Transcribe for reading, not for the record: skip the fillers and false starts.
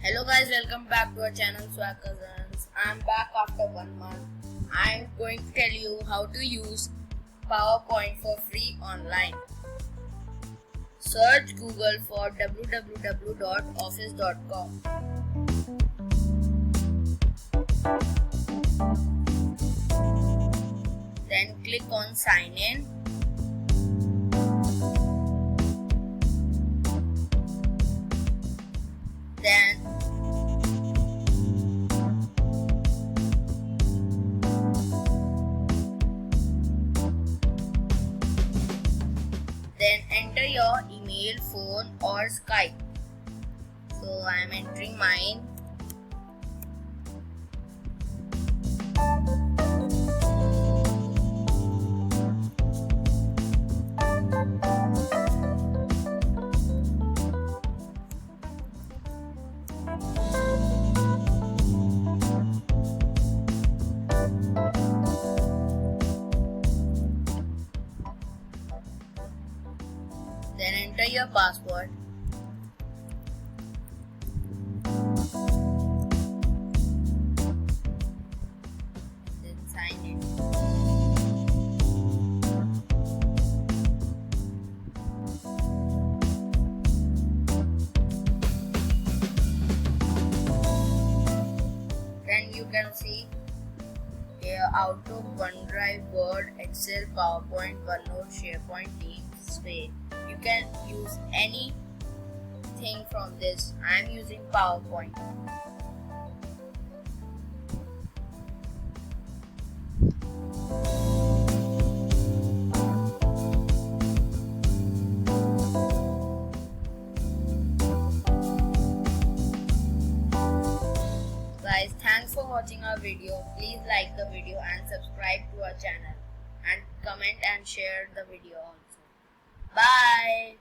Hello guys, welcome back to our channel Swag Cousins. I'm back after 1 month. I'm going to tell you how to use PowerPoint for free online. Search Google for www.office.com. Then click on sign in. Then enter your email, phone or Skype. So I am entering mine. Then enter your password. Then sign in. Then you can see here Outlook, OneDrive, Word, Excel, PowerPoint, OneNote, SharePoint, Teams, Sway. You can use anything from this. I am using PowerPoint. Guys, thanks for watching our video. Please like the video and subscribe to our channel and comment and share the video also. Bye.